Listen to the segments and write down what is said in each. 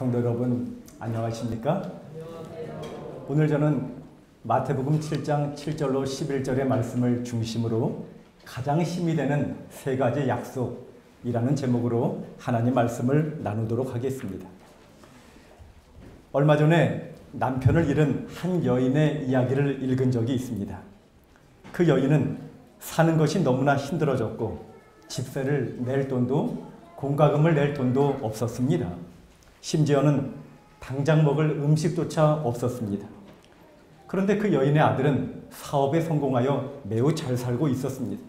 성도 여러분 안녕하십니까? 오늘 저는 마태복음 7장 7절로 11절의 말씀을 중심으로 가장 힘이 되는 세 가지 약속이라는 제목으로 하나님 말씀을 나누도록 하겠습니다. 얼마 전에 남편을 잃은 한 여인의 이야기를 읽은 적이 있습니다. 그 여인은 사는 것이 너무나 힘들어졌고 집세를 낼 돈도 공과금을 낼 돈도 없었습니다. 심지어는 당장 먹을 음식조차 없었습니다. 그런데 그 여인의 아들은 사업에 성공하여 매우 잘 살고 있었습니다.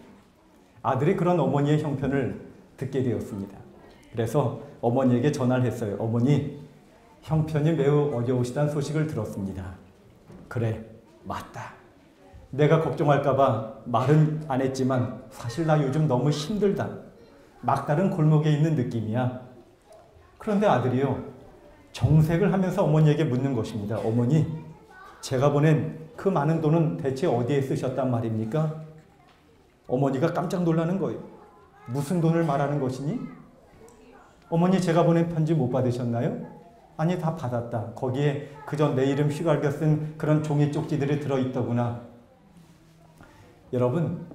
아들이 그런 어머니의 형편을 듣게 되었습니다. 그래서 어머니에게 전화를 했어요. 어머니, 형편이 매우 어려우시다는 소식을 들었습니다. 그래, 맞다. 내가 걱정할까봐 말은 안 했지만 사실 나 요즘 너무 힘들다. 막다른 골목에 있는 느낌이야. 그런데 아들이요, 정색을 하면서 어머니에게 묻는 것입니다. 어머니, 제가 보낸 그 많은 돈은 대체 어디에 쓰셨단 말입니까? 어머니가 깜짝 놀라는 거예요. 무슨 돈을 말하는 것이니? 어머니, 제가 보낸 편지 못 받으셨나요? 아니, 다 받았다. 거기에 그저 내 이름 휘갈겨 쓴 그런 종이 쪽지들이 들어있더구나. 여러분,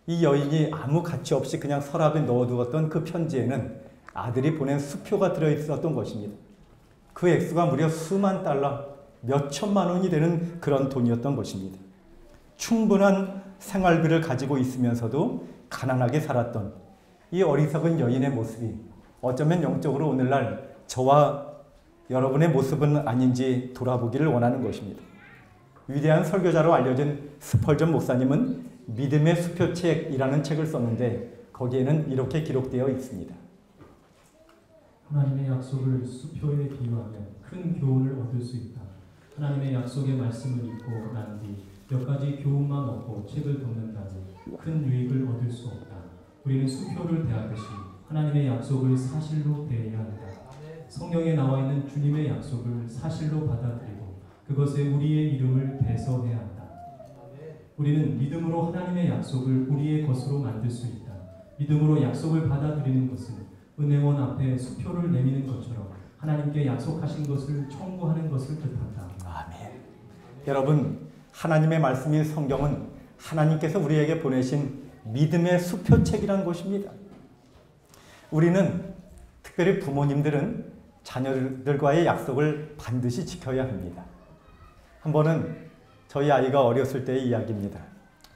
이 여인이 아무 가치 없이 그냥 서랍에 넣어두었던 그 편지에는 아들이 보낸 수표가 들어있었던 것입니다. 그 액수가 무려 수만 달러, 몇 천만 원이 되는 그런 돈이었던 것입니다. 충분한 생활비를 가지고 있으면서도 가난하게 살았던 이 어리석은 여인의 모습이 어쩌면 영적으로 오늘날 저와 여러분의 모습은 아닌지 돌아보기를 원하는 것입니다. 위대한 설교자로 알려진 스펄전 목사님은 믿음의 수표책이라는 책을 썼는데 거기에는 이렇게 기록되어 있습니다. 하나님의 약속을 수표에 비유하면 큰 교훈을 얻을 수 있다. 하나님의 약속의 말씀을 읽고 난 뒤 몇 가지 교훈만 얻고 책을 덮는다고 큰 유익을 얻을 수 없다. 우리는 수표를 대하듯이 하나님의 약속을 사실로 대해야 한다. 성경에 나와 있는 주님의 약속을 사실로 받아들이고 그것에 우리의 이름을 대서해야 한다. 우리는 믿음으로 하나님의 약속을 우리의 것으로 만들 수 있다. 믿음으로 약속을 받아들이는 것은 은행원 앞에 수표를 내미는 것처럼 하나님께 약속하신 것을 청구하는 것을 뜻한다. 아멘. 여러분, 하나님의 말씀인 성경은 하나님께서 우리에게 보내신 믿음의 수표책이라는 것입니다. 우리는, 특별히 부모님들은 자녀들과의 약속을 반드시 지켜야 합니다. 한 번은 저희 아이가 어렸을 때의 이야기입니다.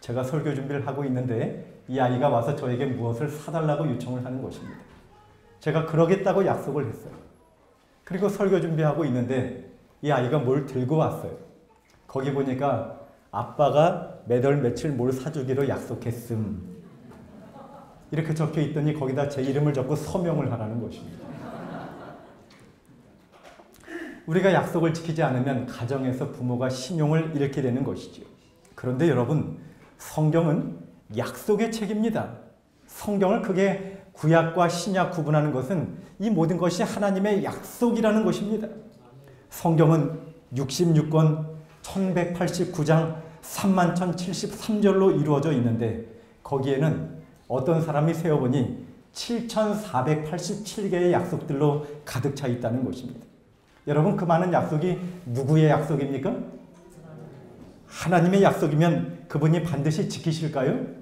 제가 설교 준비를 하고 있는데 이 아이가 와서 저에게 무엇을 사달라고 요청을 하는 것입니다. 제가 그러겠다고 약속을 했어요. 그리고 설교 준비하고 있는데 이 아이가 뭘 들고 왔어요. 거기 보니까 아빠가 매달 며칠 뭘 사주기로 약속했음. 이렇게 적혀 있더니 거기다 제 이름을 적고 서명을 하라는 것입니다. 우리가 약속을 지키지 않으면 가정에서 부모가 신용을 잃게 되는 것이죠. 그런데 여러분, 성경은 약속의 책입니다. 성경을 크게 구약과 신약 구분하는 것은 이 모든 것이 하나님의 약속이라는 것입니다. 성경은 66권 1189장 31,073절로 이루어져 있는데 거기에는 어떤 사람이 세어보니 7,487개의 약속들로 가득 차 있다는 것입니다. 여러분, 그 많은 약속이 누구의 약속입니까? 하나님의 약속이면 그분이 반드시 지키실까요?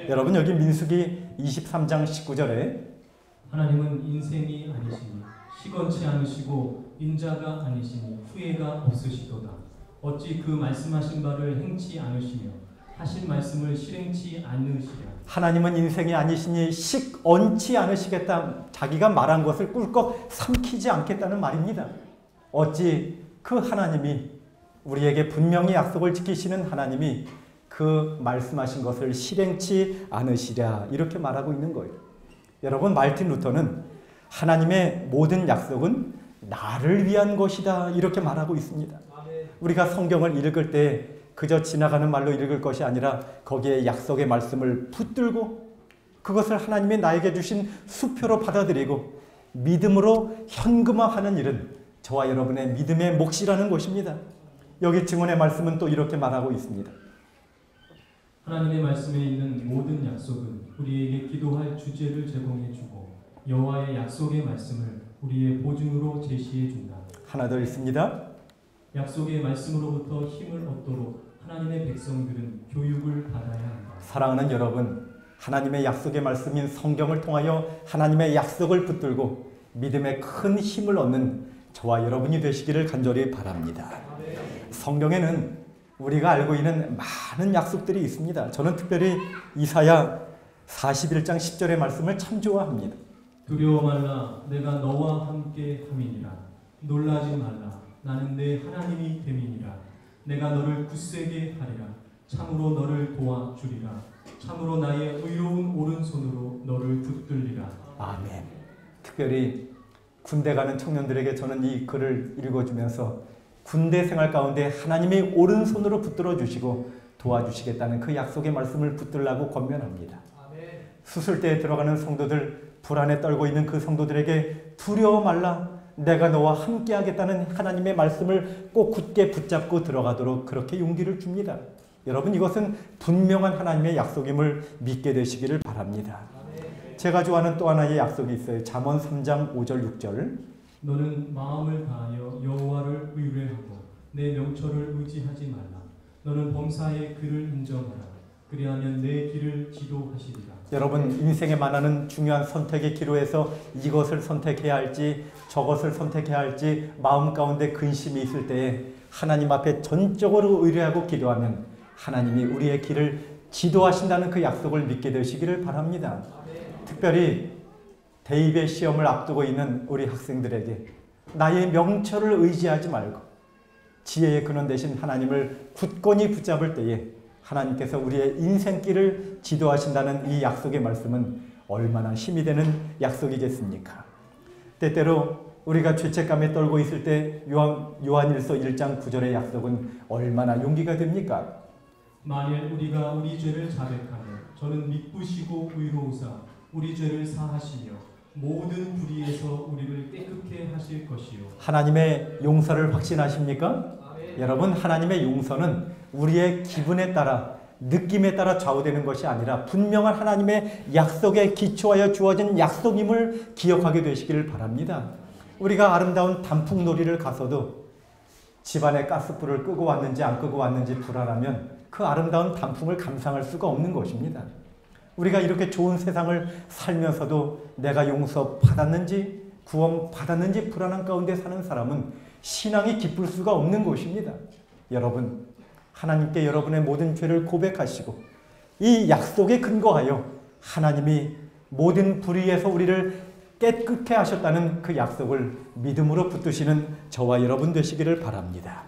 여러분, 여기 민수기 23장 19절에 하나님은 인생이 아니시니 시건치 않으시고 인자가 아니시니 후회가 없으시도다. 어찌 그 말씀하신 바를 행치 않으시며 하신 말씀을 실행치 않으시랴. 하나님은 인생이 아니시니 식 얹지 않으시겠다. 자기가 말한 것을 꿀꺽 삼키지 않겠다는 말입니다. 어찌 그 하나님이, 우리에게 분명히 약속을 지키시는 하나님이 그 말씀하신 것을 실행치 않으시랴, 이렇게 말하고 있는 거예요. 여러분, 마르틴 루터는 하나님의 모든 약속은 나를 위한 것이다, 이렇게 말하고 있습니다. 우리가 성경을 읽을 때 그저 지나가는 말로 읽을 것이 아니라 거기에 약속의 말씀을 붙들고 그것을 하나님이 나에게 주신 수표로 받아들이고 믿음으로 현금화하는 일은 저와 여러분의 믿음의 몫이라는 것입니다. 여기 증언의 말씀은 또 이렇게 말하고 있습니다. 하나님의 말씀에 있는 모든 약속은 우리에게 기도할 주제를 제공해주고 여호와의 약속의 말씀을 우리의 보증으로 제시해 준다. 하나 더 있습니다. 약속의 말씀으로부터 힘을 얻도록 하나님의 백성들은 교육을 받아야 한다. 사랑하는 여러분, 하나님의 약속의 말씀인 성경을 통하여 하나님의 약속을 붙들고 믿음의 큰 힘을 얻는 저와 여러분이 되시기를 간절히 바랍니다. 성경에는 우리가 알고 있는 많은 약속들이 있습니다. 저는 특별히 이사야 41장 10절의 말씀을 참 좋아합니다. 두려워 말라, 내가 너와 함께 함이니라. 놀라지 말라, 나는 내 하나님이 됨이니라. 내가 너를 굳세게 하리라. 참으로 너를 도와주리라. 참으로 나의 의로운 오른손으로 너를 붙들리라. 아멘. 특별히 군대 가는 청년들에게 저는 이 글을 읽어주면서 군대 생활 가운데 하나님이 오른손으로 붙들어 주시고 도와주시겠다는 그 약속의 말씀을 붙들라고 권면합니다. 수술대에 들어가는 성도들, 불안에 떨고 있는 그 성도들에게 두려워 말라, 내가 너와 함께 하겠다는 하나님의 말씀을 꼭 굳게 붙잡고 들어가도록 그렇게 용기를 줍니다. 여러분, 이것은 분명한 하나님의 약속임을 믿게 되시기를 바랍니다. 제가 좋아하는 또 하나의 약속이 있어요. 잠언 3장 5절 6절. 너는 마음을 다하여 여호와를 의뢰하고 내 명철을 의지하지 말라. 너는 범사의 그를 인정하라. 그리하면 내 길을 지도하시리라. 여러분, 인생에 만나는 중요한 선택의 기로에서 이것을 선택해야 할지 저것을 선택해야 할지 마음 가운데 근심이 있을 때에 하나님 앞에 전적으로 의뢰하고 기도하면 하나님이 우리의 길을 지도하신다는 그 약속을 믿게 되시기를 바랍니다. 특별히 대입의 시험을 앞두고 있는 우리 학생들에게 나의 명철을 의지하지 말고 지혜의 근원 되신 하나님을 굳건히 붙잡을 때에 하나님께서 우리의 인생길을 지도하신다는 이 약속의 말씀은 얼마나 힘이 되는 약속이겠습니까? 때때로 우리가 죄책감에 떨고 있을 때 요한일서 1장 9절의 약속은 얼마나 용기가 됩니까? 만일 우리가 우리 죄를 자백하면 저는 미쁘시고 의로우사 우리 죄를 사하시며 모든 불의에서 우리를 깨끗게 하실 것이요. 하나님의 용서를 확신하십니까? 여러분, 하나님의 용서는 우리의 기분에 따라 느낌에 따라 좌우되는 것이 아니라 분명한 하나님의 약속에 기초하여 주어진 약속임을 기억하게 되시기를 바랍니다. 우리가 아름다운 단풍놀이를 가서도 집안에 가스불을 끄고 왔는지 안 끄고 왔는지 불안하면 그 아름다운 단풍을 감상할 수가 없는 것입니다. 우리가 이렇게 좋은 세상을 살면서도 내가 용서받았는지 구원받았는지 불안한 가운데 사는 사람은 신앙이 기쁠 수가 없는 것입니다. 여러분, 하나님께 여러분의 모든 죄를 고백하시고 이 약속에 근거하여 하나님이 모든 불의에서 우리를 깨끗게 하셨다는 그 약속을 믿음으로 붙드시는 저와 여러분 되시기를 바랍니다.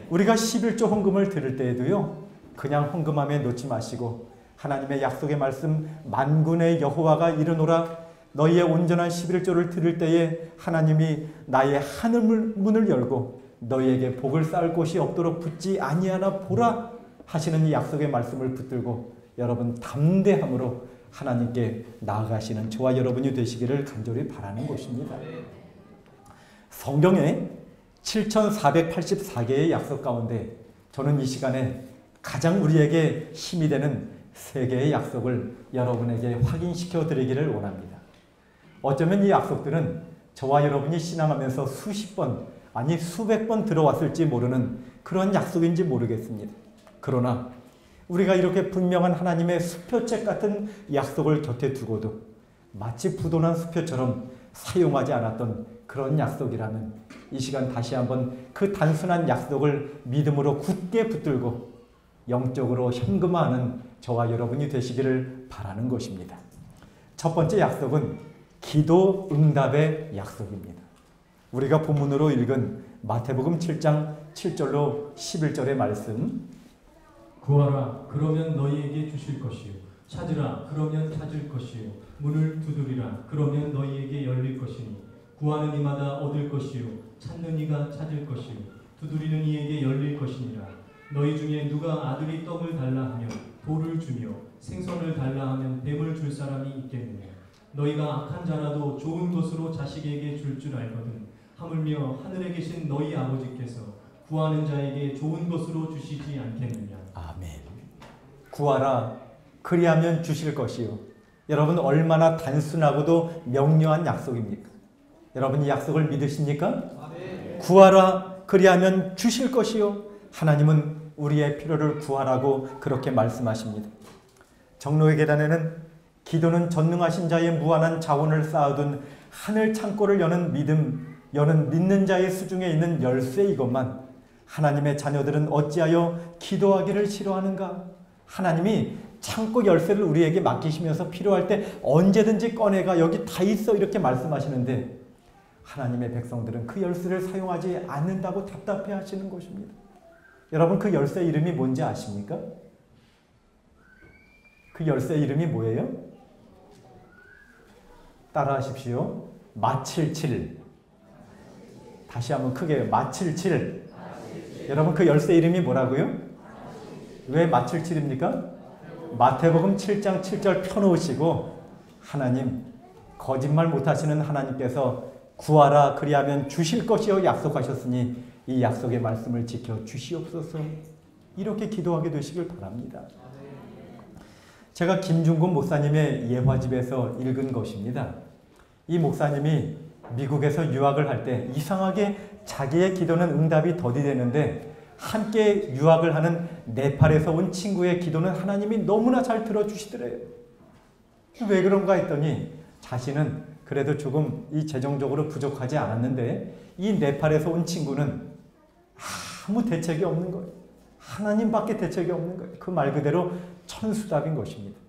우리가 11조 헌금을 드릴 때에도요, 그냥 헌금함에 놓지 마시고 하나님의 약속의 말씀 만군의 여호와가 이르노라, 너희의 온전한 11조를 드릴 때에 하나님이 나의 하늘 문을 열고 너희에게 복을 쌓을 곳이 없도록 붙지 아니하나 보라 하시는 이 약속의 말씀을 붙들고 여러분 담대함으로 하나님께 나아가시는 저와 여러분이 되시기를 간절히 바라는 것입니다. 성경에 7484개의 약속 가운데 저는 이 시간에 가장 우리에게 힘이 되는 3개의 약속을 여러분에게 확인시켜 드리기를 원합니다. 어쩌면 이 약속들은 저와 여러분이 신앙하면서 수십 번, 아니 수백 번 들어왔을지 모르는 그런 약속인지 모르겠습니다. 그러나 우리가 이렇게 분명한 하나님의 수표책 같은 약속을 곁에 두고도 마치 부도난 수표처럼 사용하지 않았던 그런 약속이라면 이 시간 다시 한번 그 단순한 약속을 믿음으로 굳게 붙들고 영적으로 현금화하는 저와 여러분이 되시기를 바라는 것입니다. 첫 번째 약속은 기도 응답의 약속입니다. 우리가 본문으로 읽은 마태복음 7장 7절로 11절의 말씀. 구하라, 그러면 너희에게 주실 것이요. 찾으라, 그러면 찾을 것이요. 문을 두드리라, 그러면 너희에게 열릴 것이니. 구하는 이마다 얻을 것이요. 찾는 이가 찾을 것이요. 두드리는 이에게 열릴 것이니라. 너희 중에 누가 아들이 떡을 달라 하면 돌을 주며 생선을 달라 하면 뱀을 줄 사람이 있겠느냐. 너희가 악한 자라도 좋은 것으로 자식에게 줄 줄 알거든. 하물며 하늘에 계신 너희 아버지께서 구하는 자에게 좋은 것으로 주시지 않겠느냐. 아멘. 구하라, 그리하면 주실 것이요. 여러분, 얼마나 단순하고도 명료한 약속입니까? 여러분 이 약속을 믿으십니까? 구하라 그리하면 주실 것이요. 하나님은 우리의 필요를 구하라고 그렇게 말씀하십니다. 정로의 계단에는 기도는 전능하신 자의 무한한 자원을 쌓아둔 하늘 창고를 여는 믿는 자의 수중에 있는 열쇠이것만 하나님의 자녀들은 어찌하여 기도하기를 싫어하는가? 하나님이 창고 열쇠를 우리에게 맡기시면서 필요할 때 언제든지 꺼내가 여기 다 있어 이렇게 말씀하시는데 하나님의 백성들은 그 열쇠를 사용하지 않는다고 답답해 하시는 것입니다. 여러분 그 열쇠 이름이 뭔지 아십니까? 그 열쇠 이름이 뭐예요? 따라하십시오. 마칠칠. 다시 한번 크게 마칠칠. 여러분 그 열쇠 이름이 뭐라고요? 왜 마칠칠입니까? 마태복음 7장 7절 펴놓으시고 하나님 거짓말 못하시는 하나님께서 구하라 그리하면 주실 것이요 약속하셨으니 이 약속의 말씀을 지켜 주시옵소서. 이렇게 기도하게 되시길 바랍니다. 제가 김중곤 목사님의 예화집에서 읽은 것입니다. 이 목사님이 미국에서 유학을 할 때 이상하게 자기의 기도는 응답이 더디되는데 함께 유학을 하는 네팔에서 온 친구의 기도는 하나님이 너무나 잘 들어주시더래요. 왜 그런가 했더니 자신은 그래도 조금 이 재정적으로 부족하지 않았는데 이 네팔에서 온 친구는 아무 대책이 없는 거예요. 하나님밖에 대책이 없는 거예요. 그 말 그대로 천수답인 것입니다.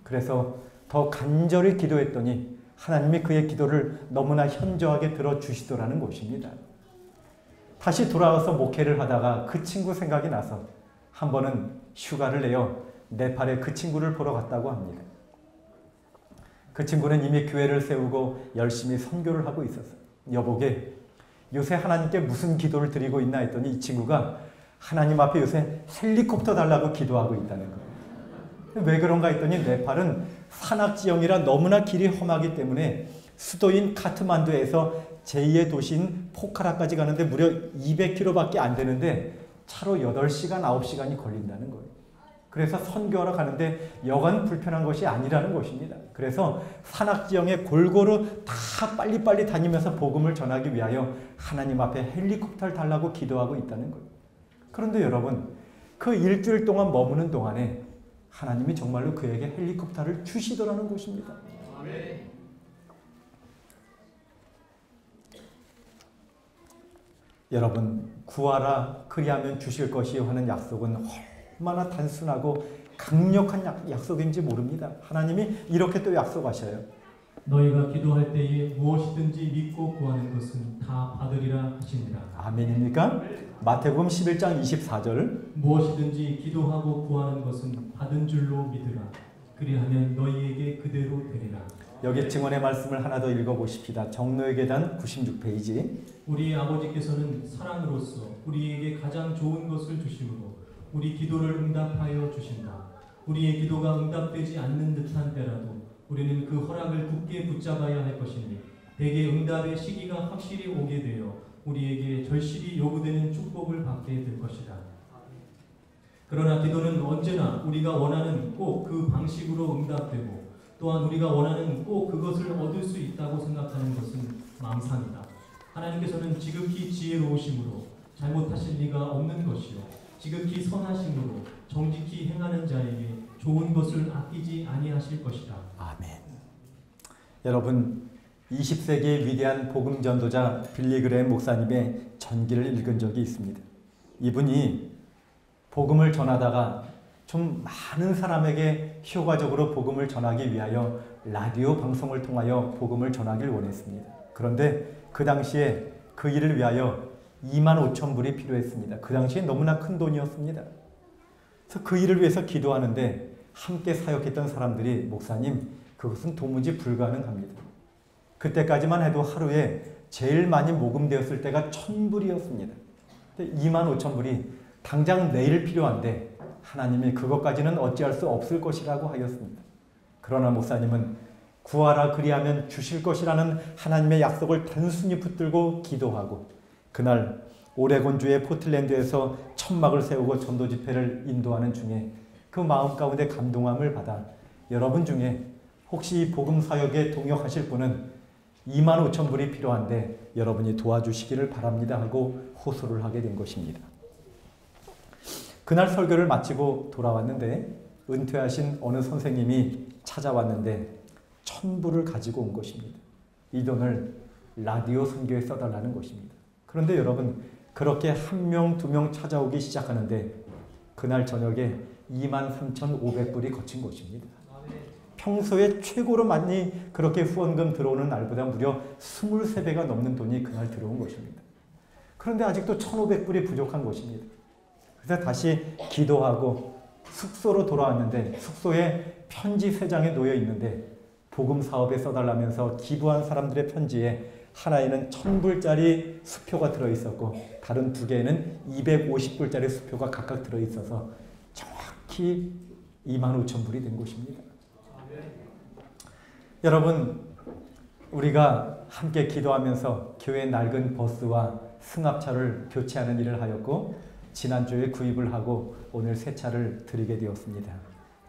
그래서 더 간절히 기도했더니 하나님이 그의 기도를 너무나 현저하게 들어주시더라는 것입니다. 다시 돌아와서 목회를 하다가 그 친구 생각이 나서 한 번은 휴가를 내어 네팔에 그 친구를 보러 갔다고 합니다. 그 친구는 이미 교회를 세우고 열심히 선교를 하고 있었어요. 여보게 요새 하나님께 무슨 기도를 드리고 있나 했더니 이 친구가 하나님 앞에 요새 헬리콥터 달라고 기도하고 있다는 거예요. 왜 그런가 했더니 네팔은 산악지형이라 너무나 길이 험하기 때문에 수도인 카트만두에서 제2의 도시인 포카라까지 가는데 무려 200km밖에 안 되는데 차로 8시간, 9시간이 걸린다는 거예요. 그래서 선교하러 가는데 여간 불편한 것이 아니라는 것입니다. 그래서 산악지형에 골고루 다 빨리빨리 다니면서 복음을 전하기 위하여 하나님 앞에 헬리콥터를 달라고 기도하고 있다는 거예요. 그런데 여러분 그 일주일 동안 머무는 동안에 하나님이 정말로 그에게 헬리콥터를 주시더라는 것입니다. 여러분 구하라 그리하면 주실 것이요 하는 약속은 얼마나 단순하고 강력한 약속인지 모릅니다. 하나님이 이렇게 또 약속하셔요. 너희가 기도할 때에 무엇이든지 믿고 구하는 것은 다 받으리라 하시니라. 아멘입니까? 마태복음 11장 24절 무엇이든지 기도하고 구하는 것은 받은 줄로 믿으라. 그리하면 너희에게 그대로 되리라. 여기 증언의 말씀을 하나 더 읽어보십시다. 정로의 계단 96페이지. 우리 아버지께서는 사랑으로서 우리에게 가장 좋은 것을 주심으로 우리 기도를 응답하여 주신다. 우리의 기도가 응답되지 않는 듯한 때라도 우리는 그 허락을 굳게 붙잡아야 할 것이니 대개 응답의 시기가 확실히 오게 되어 우리에게 절실히 요구되는 축복을 받게 될 것이다. 그러나 기도는 언제나 우리가 원하는 꼭 그 방식으로 응답되고 또한 우리가 원하는 꼭 그것을 얻을 수 있다고 생각하는 것은 망상이다. 하나님께서는 지극히 지혜로우심으로 잘못하실 리가 없는 것이요 지극히 선하심으로 정직히 행하는 자에게 좋은 것을 아끼지 아니하실 것이다. 아멘. 여러분 20세기의 위대한 복음 전도자 빌리 그레엄 목사님의 전기를 읽은 적이 있습니다. 이분이 복음을 전하다가 좀 많은 사람에게 효과적으로 복음을 전하기 위하여 라디오 방송을 통하여 복음을 전하길 원했습니다. 그런데 그 당시에 그 일을 위하여 25,000불이 필요했습니다. 그 당시에 너무나 큰 돈이었습니다. 그래서 그 일을 위해서 기도하는데 함께 사역했던 사람들이 목사님 그것은 도무지 불가능합니다. 그때까지만 해도 하루에 제일 많이 모금되었을 때가 1,000불이었습니다. 25,000불이 당장 내일 필요한데 하나님이 그것까지는 어찌할 수 없을 것이라고 하였습니다. 그러나 목사님은 구하라 그리하면 주실 것이라는 하나님의 약속을 단순히 붙들고 기도하고 그날 오레곤주의 포틀랜드에서 천막을 세우고 전도 집회를 인도하는 중에 그 마음 가운데 감동함을 받아 여러분 중에 혹시 복음 사역에 동역하실 분은 2만 5천 불이 필요한데 여러분이 도와주시기를 바랍니다 하고 호소를 하게 된 것입니다. 그날 설교를 마치고 돌아왔는데 은퇴하신 어느 선생님이 찾아왔는데 1,000불을 가지고 온 것입니다. 이 돈을 라디오 선교에 써달라는 것입니다. 그런데 여러분, 그렇게 1명, 2명 찾아오기 시작하는데 그날 저녁에 23,500불이 거친 것입니다. 평소에 최고로 많이 그렇게 후원금 들어오는 날보다 무려 23배가 넘는 돈이 그날 들어온 것입니다. 그런데 아직도 1,500불이 부족한 것입니다. 그래서 다시 기도하고 숙소로 돌아왔는데 숙소에 편지 3장이 놓여 있는데 복음 사업에 써달라면서 기부한 사람들의 편지에 하나에는 1,000불짜리 수표가 들어있었고 다른 2개에는 250불짜리 수표가 각각 들어있어서 정확히 25,000불이 된 것입니다. 여러분, 우리가 함께 기도하면서 교회 낡은 버스와 승합차를 교체하는 일을 하였고 지난주에 구입을 하고 오늘 새 차를 드리게 되었습니다.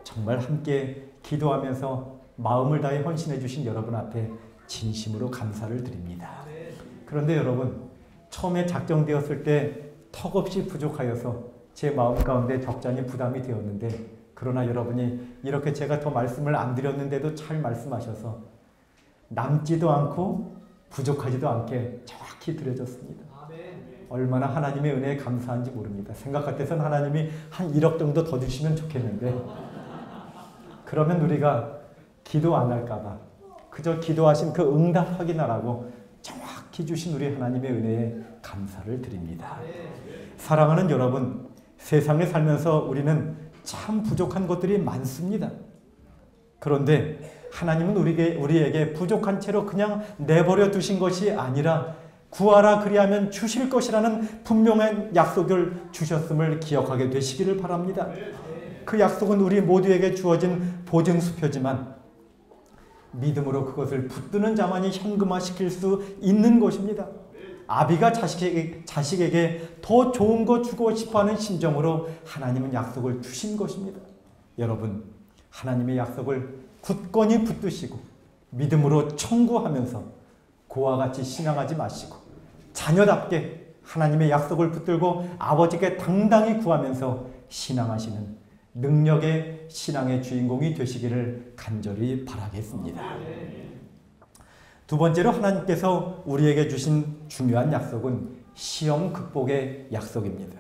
정말 함께 기도하면서 마음을 다해 헌신해 주신 여러분 앞에 진심으로 감사를 드립니다. 그런데 여러분, 처음에 작정되었을 때 턱없이 부족하여서 제 마음 가운데 적잖이 부담이 되었는데 그러나 여러분이 이렇게 제가 더 말씀을 안 드렸는데도 잘 말씀하셔서 남지도 않고 부족하지도 않게 정확히 드려졌습니다. 얼마나 하나님의 은혜에 감사한지 모릅니다. 생각 같아서는 하나님이 한 1억 정도 더 주시면 좋겠는데 그러면 우리가 기도 안 할까 봐 그저 기도하신 그 응답 확인하라고 정확히 주신 우리 하나님의 은혜에 감사를 드립니다. 사랑하는 여러분, 세상에 살면서 우리는 참 부족한 것들이 많습니다. 그런데 하나님은 우리에게 부족한 채로 그냥 내버려 두신 것이 아니라 구하라 그리하면 주실 것이라는 분명한 약속을 주셨음을 기억하게 되시기를 바랍니다. 그 약속은 우리 모두에게 주어진 보증수표지만 믿음으로 그것을 붙드는 자만이 현금화시킬 수 있는 것입니다. 아비가 자식에게 더 좋은 거 주고 싶어하는 심정으로 하나님은 약속을 주신 것입니다. 여러분, 하나님의 약속을 굳건히 붙드시고 믿음으로 청구하면서 고와 같이 신앙하지 마시고 자녀답게 하나님의 약속을 붙들고 아버지께 당당히 구하면서 신앙하시는 능력의 신앙의 주인공이 되시기를 간절히 바라겠습니다. 두 번째로 하나님께서 우리에게 주신 중요한 약속은 시험 극복의 약속입니다.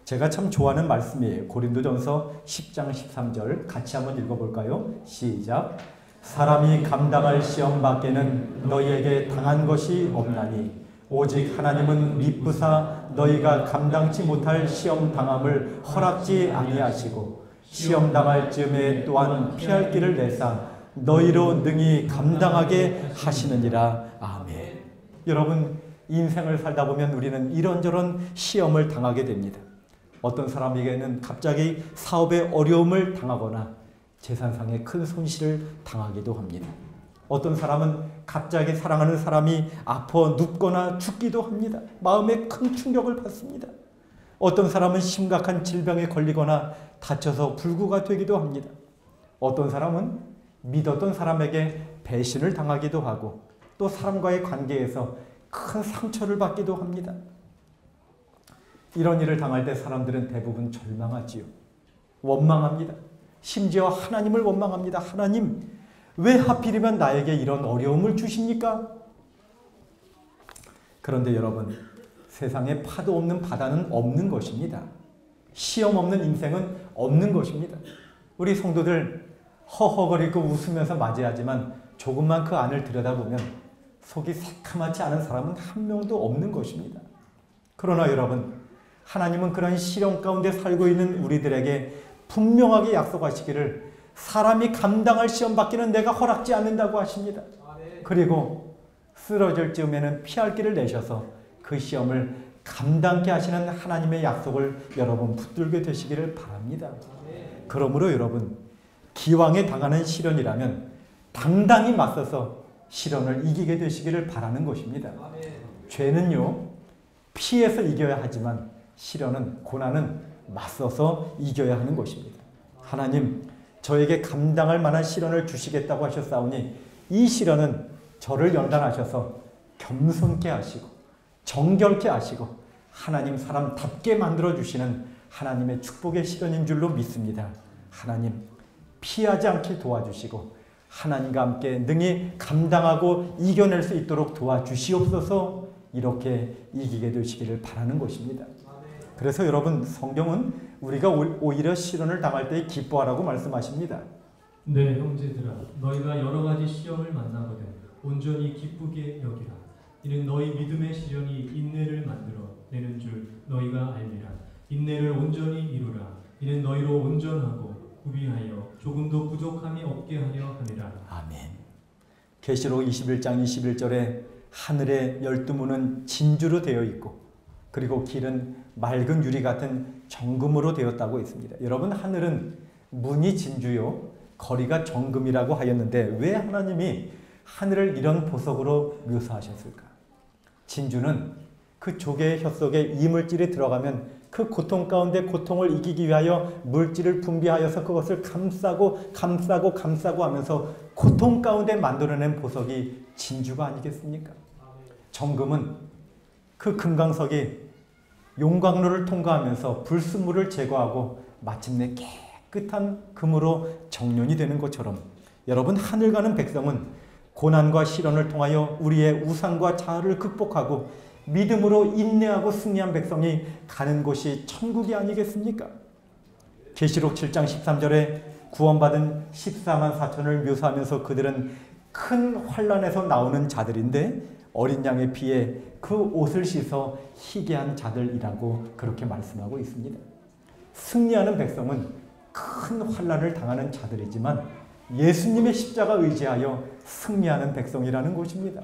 제가 참 좋아하는 말씀이에요. 고린도전서 10장 13절 같이 한번 읽어볼까요? 시작. 사람이 감당할 시험 밖에는 너희에게 당한 것이 없나니 오직 하나님은 미쁘사 너희가 감당치 못할 시험 당함을 허락지 아니하시고 시험 당할 즈음에 또한 피할 길을 내사 너희로 능히 감당하게 하시느니라. 아멘. 여러분, 인생을 살다 보면 우리는 이런저런 시험을 당하게 됩니다. 어떤 사람에게는 갑자기 사업에 어려움을 당하거나 재산상의 큰 손실을 당하기도 합니다. 어떤 사람은 갑자기 사랑하는 사람이 아파 눕거나 죽기도 합니다. 마음에 큰 충격을 받습니다. 어떤 사람은 심각한 질병에 걸리거나 다쳐서 불구가 되기도 합니다. 어떤 사람은 믿었던 사람에게 배신을 당하기도 하고 또 사람과의 관계에서 큰 상처를 받기도 합니다. 이런 일을 당할 때 사람들은 대부분 절망하지요. 원망합니다. 심지어 하나님을 원망합니다. 하나님, 왜 하필이면 나에게 이런 어려움을 주십니까? 그런데 여러분, 세상에 파도 없는 바다는 없는 것입니다. 시험 없는 인생은 없는 것입니다. 우리 성도들 허허거리고 웃으면서 맞이하지만 조금만 그 안을 들여다보면 속이 새카맣지 않은 사람은 한 명도 없는 것입니다. 그러나 여러분, 하나님은 그런 시련 가운데 살고 있는 우리들에게 분명하게 약속하시기를 사람이 감당할 시험 받기는 내가 허락지 않는다고 하십니다. 그리고 쓰러질 즈음에는 피할 길을 내셔서 그 시험을 감당케 하시는 하나님의 약속을 여러분 붙들게 되시기를 바랍니다. 그러므로 여러분, 기왕에 당하는 시련이라면 당당히 맞서서 시련을 이기게 되시기를 바라는 것입니다. 죄는요, 피해서 이겨야 하지만 시련은, 고난은 맞서서 이겨야 하는 것입니다. 하나님, 저에게 감당할 만한 시련을 주시겠다고 하셨사오니 이 시련은 저를 연단하셔서 겸손케 하시고 정결케 하시고 하나님 사람답게 만들어주시는 하나님의 축복의 시련인 줄로 믿습니다. 하나님 피하지 않게 도와주시고 하나님과 함께 능히 감당하고 이겨낼 수 있도록 도와주시옵소서. 이렇게 이기게 되시기를 바라는 것입니다. 그래서 여러분, 성경은 우리가 오히려 시련을 당할 때 기뻐하라고 말씀하십니다. 네, 형제들아, 너희가 여러 가지 시험을 만나거든 온전히 기쁘게 여기라. 이는 너희 믿음의 시련이 인내를 만들어 내는 줄 너희가 알리라. 인내를 온전히 이루라. 이는 너희로 온전하고 구비하여 조금도 부족함이 없게 하려 함이라. 아멘. 계시록 21장 21절에 하늘의 12문은 진주로 되어 있고 그리고 길은 맑은 유리 같은 정금으로 되었다고 했습니다. 여러분, 하늘은 문이 진주요 거리가 정금이라고 하였는데 왜 하나님이 하늘을 이런 보석으로 묘사하셨을까? 진주는 그 조개의 혀 속에 이물질이 들어가면 그 고통 가운데 고통을 이기기 위하여 물질을 분비하여서 그것을 감싸고 하면서 고통 가운데 만들어낸 보석이 진주가 아니겠습니까? 정금은 그 금강석이 용광로를 통과하면서 불순물을 제거하고 마침내 깨끗한 금으로 정련이 되는 것처럼 여러분, 하늘 가는 백성은 고난과 시련을 통하여 우리의 우상과 자아를 극복하고 믿음으로 인내하고 승리한 백성이 가는 곳이 천국이 아니겠습니까? 계시록 7장 13절에 구원받은 14만 4천을 묘사하면서 그들은 큰 환난에서 나오는 자들인데 어린 양의 피에 그 옷을 씻어 희게 한 자들이라고 그렇게 말씀하고 있습니다. 승리하는 백성은 큰 환난을 당하는 자들이지만 예수님의 십자가 의지하여 승리하는 백성이라는 것입니다.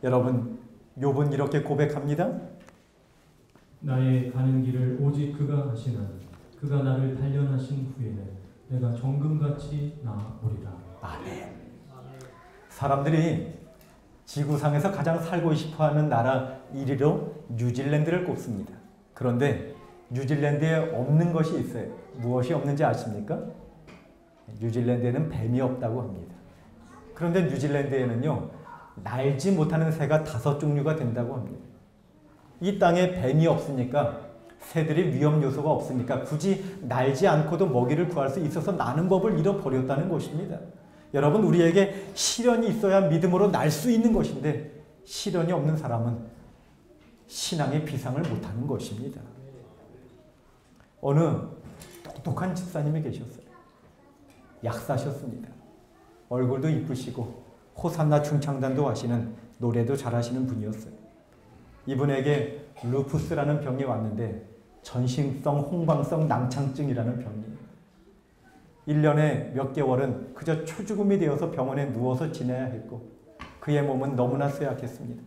여러분, 욥은 이렇게 고백합니다. 나의 가는 길을 오직 그가 하시나니 그가 나를 단련하신 후에는 내가 정금같이 나오리라. 아멘. 사람들이 지구상에서 가장 살고 싶어하는 나라 1위로 뉴질랜드를 꼽습니다. 그런데 뉴질랜드에 없는 것이 있어요. 무엇이 없는지 아십니까? 뉴질랜드에는 뱀이 없다고 합니다. 그런데 뉴질랜드에는요, 날지 못하는 새가 5종류가 된다고 합니다. 이 땅에 뱀이 없으니까, 새들이 위험 요소가 없으니까 굳이 날지 않고도 먹이를 구할 수 있어서 나는 법을 잃어버렸다는 것입니다. 여러분, 우리에게 시련이 있어야 믿음으로 날 수 있는 것인데 시련이 없는 사람은 신앙의 비상을 못하는 것입니다. 어느 똑똑한 집사님이 계셨어요. 약사셨습니다. 얼굴도 이쁘시고 호산나 중창단도 하시는, 노래도 잘하시는 분이었어요. 이분에게 루푸스라는 병이 왔는데 전신성 홍방성 낭창증이라는 병이에요. 1년에 몇 개월은 그저 초죽음이 되어서 병원에 누워서 지내야 했고 그의 몸은 너무나 쇠약했습니다.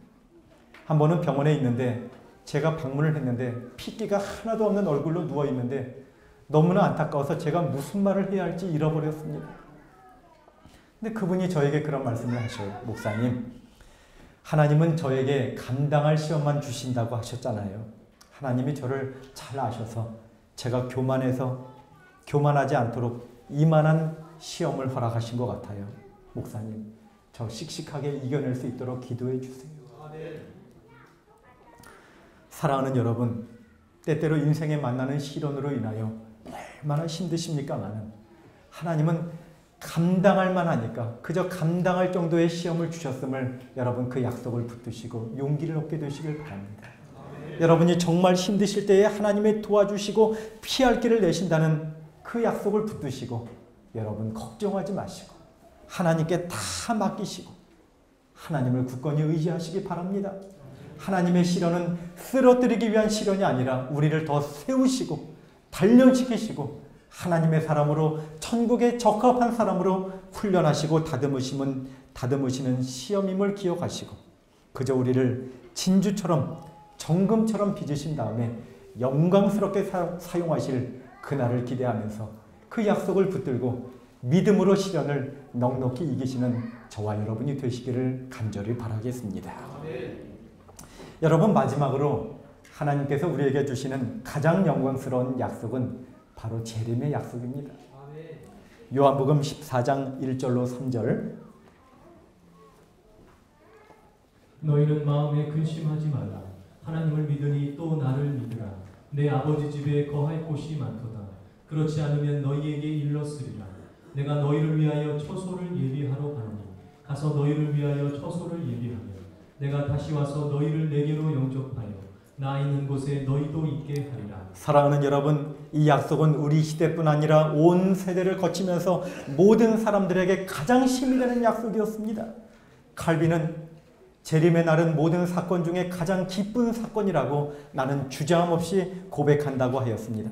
한 번은 병원에 있는데 제가 방문을 했는데 핏기가 하나도 없는 얼굴로 누워있는데 너무나 안타까워서 제가 무슨 말을 해야 할지 잃어버렸습니다. 근데 그분이 저에게 그런 말씀을 하셔요. 목사님, 하나님은 저에게 감당할 시험만 주신다고 하셨잖아요. 하나님이 저를 잘 아셔서 제가 교만하지 않도록 이만한 시험을 허락하신 것 같아요. 목사님, 저 씩씩하게 이겨낼 수 있도록 기도해 주세요. 사랑하는 여러분, 때때로 인생에 만나는 시련으로 인하여 얼마나 힘드십니까마는 하나님은 감당할 만하니까 그저 감당할 정도의 시험을 주셨음을 여러분 그 약속을 붙드시고 용기를 얻게 되시길 바랍니다. 여러분이 정말 힘드실 때에 하나님의 도와주시고 피할 길을 내신다는 그 약속을 붙드시고 여러분 걱정하지 마시고 하나님께 다 맡기시고 하나님을 굳건히 의지하시기 바랍니다. 하나님의 시련은 쓰러뜨리기 위한 시련이 아니라 우리를 더 세우시고 단련시키시고 하나님의 사람으로 천국에 적합한 사람으로 훈련하시고 다듬으시는 시험임을 기억하시고 그저 우리를 진주처럼 정금처럼 빚으신 다음에 영광스럽게 사용하실 그날을 기대하면서 그 약속을 붙들고 믿음으로 시련을 넉넉히 이기시는 저와 여러분이 되시기를 간절히 바라겠습니다. 여러분, 마지막으로 하나님께서 우리에게 주시는 가장 영광스러운 약속은 바로 재림의 약속입니다. 요한복음 14장 1절로 3절 너희는 마음에 근심하지 말라. 하나님을 믿으니 또 나를 믿으라. 내 아버지 집에 거할 곳이 많도다. 그렇지 않으면 너희에게 일렀으리라. 내가 너희를 위하여 처소를 예비하러 가노니 가서 너희를 위하여 처소를 예비하며 내가 다시 와서 너희를 내게로 영접하여 나 있는 곳에 너희도 있게 하리라. 사랑하는 여러분, 이 약속은 우리 시대뿐 아니라 온 세대를 거치면서 모든 사람들에게 가장 힘이 되는 약속이었습니다. 칼빈은 재림의 날은 모든 사건 중에 가장 기쁜 사건이라고 나는 주저함 없이 고백한다고 하였습니다.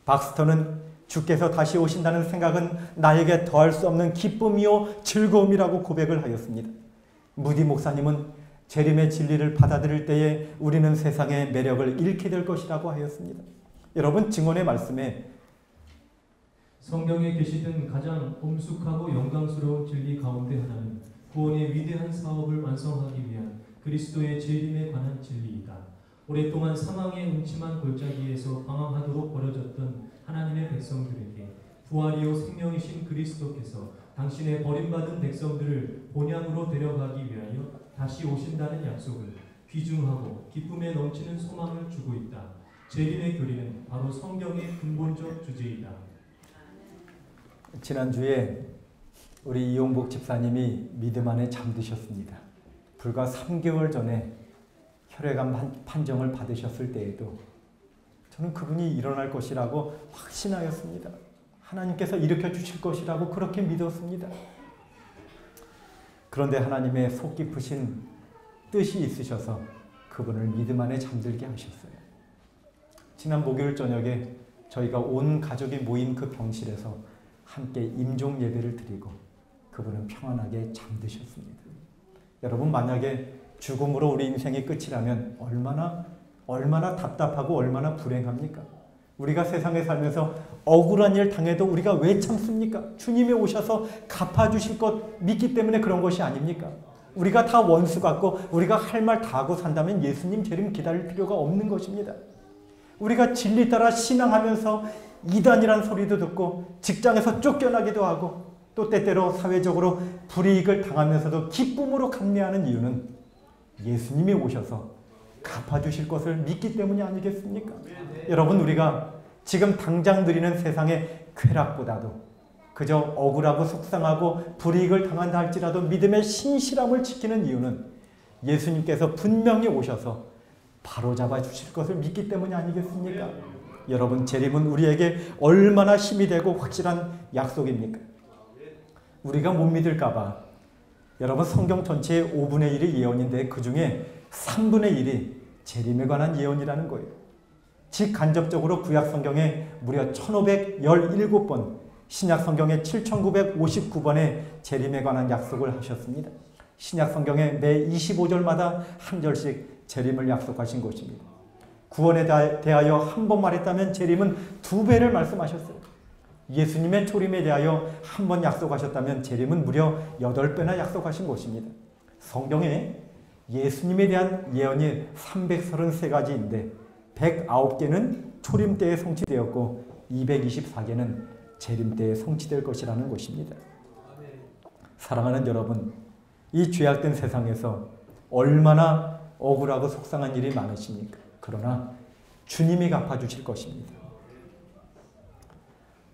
박스터는 주께서 다시 오신다는 생각은 나에게 더할 수 없는 기쁨이요 즐거움이라고 고백을 하였습니다. 무디 목사님은 재림의 진리를 받아들일 때에 우리는 세상의 매력을 잃게 될 것이라고 하였습니다. 여러분, 증언의 말씀에 성경에 계시던 가장 엄숙하고 영광스러운 진리 가운데 하나는 구원의 위대한 사업을 완성하기 위한 그리스도의 재림에 관한 진리이다. 오랫동안 사망의 음침한 골짜기에서 방황하도록 버려졌던 하나님의 백성들에게 부활이요 생명이신 그리스도께서 당신의 버림받은 백성들을 본향으로 데려가기 위하여 다시 오신다는 약속을 귀중하고 기쁨에 넘치는 소망을 주고 있다. 재림의 교리는 바로 성경의 근본적 주제이다. 지난주에 우리 이용복 집사님이 믿음 안에 잠드셨습니다. 불과 3개월 전에 혈액암 판정을 받으셨을 때에도 저는 그분이 일어날 것이라고 확신하였습니다. 하나님께서 일으켜 주실 것이라고 그렇게 믿었습니다. 그런데 하나님의 속 깊으신 뜻이 있으셔서 그분을 믿음 안에 잠들게 하셨어요. 지난 목요일 저녁에 저희가 온 가족이 모인 그 병실에서 함께 임종 예배를 드리고 그분은 평안하게 잠드셨습니다. 여러분, 만약에 죽음으로 우리 인생이 끝이라면 얼마나 답답하고 얼마나 불행합니까? 우리가 세상에 살면서 억울한 일 당해도 우리가 왜 참습니까? 주님이 오셔서 갚아주실 것 믿기 때문에 그런 것이 아닙니까? 우리가 다 원수 같고 우리가 할 말 다 하고 산다면 예수님 재림 기다릴 필요가 없는 것입니다. 우리가 진리 따라 신앙하면서 이단이란 소리도 듣고 직장에서 쫓겨나기도 하고 또 때때로 사회적으로 불이익을 당하면서도 기쁨으로 감내하는 이유는 예수님이 오셔서 갚아주실 것을 믿기 때문이 아니겠습니까? 여러분, 우리가 지금 당장 누리는 세상의 쾌락보다도 그저 억울하고 속상하고 불이익을 당한다 할지라도 믿음의 신실함을 지키는 이유는 예수님께서 분명히 오셔서 바로잡아 주실 것을 믿기 때문이 아니겠습니까? 여러분, 재림은 우리에게 얼마나 힘이 되고 확실한 약속입니까? 우리가 못 믿을까 봐 여러분, 성경 전체의 5분의 1이 예언인데 그 중에 3분의 1이 재림에 관한 예언이라는 거예요. 직간접적으로 구약 성경에 무려 1517번, 신약 성경에 7959번의 재림에 관한 약속을 하셨습니다. 신약 성경에 매 25절마다 한 절씩 재림을 약속하신 것입니다. 구원에 대하여 한 번 말했다면 재림은 2배를 말씀하셨어요. 예수님의 초림에 대하여 한 번 약속하셨다면 재림은 무려 8배나 약속하신 것입니다. 성경에 예수님에 대한 예언이 333가지인데 109개는 초림 때에 성취되었고 224개는 재림 때에 성취될 것이라는 것입니다. 사랑하는 여러분, 이 죄악된 세상에서 얼마나 억울하고 속상한 일이 많으십니까? 그러나 주님이 갚아주실 것입니다.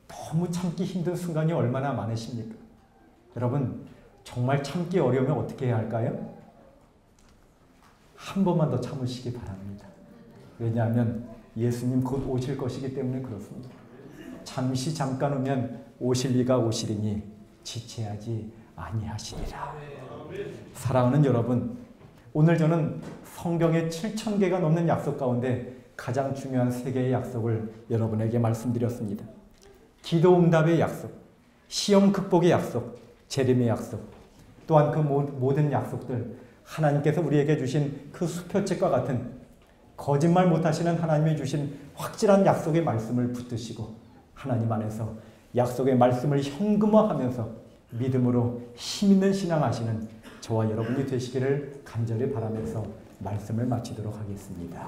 너무 참기 힘든 순간이 얼마나 많으십니까? 여러분, 정말 참기 어려우면 어떻게 해야 할까요? 한 번만 더 참으시기 바랍니다. 왜냐하면 예수님 곧 오실 것이기 때문에 그렇습니다. 잠시 잠깐 오면 오실 이가 오시리니 지체하지 아니하시리라. 사랑하는 여러분, 오늘 저는 성경의 7,000개가 넘는 약속 가운데 가장 중요한 3개의 약속을 여러분에게 말씀드렸습니다. 기도 응답의 약속, 시험 극복의 약속, 재림의 약속, 또한 그 모든 약속들, 하나님께서 우리에게 주신 그 수표책과 같은 거짓말 못하시는 하나님이 주신 확실한 약속의 말씀을 붙드시고 하나님 안에서 약속의 말씀을 현금화하면서 믿음으로 힘있는 신앙하시는 저와 여러분이 되시기를 간절히 바라면서 말씀을 마치도록 하겠습니다.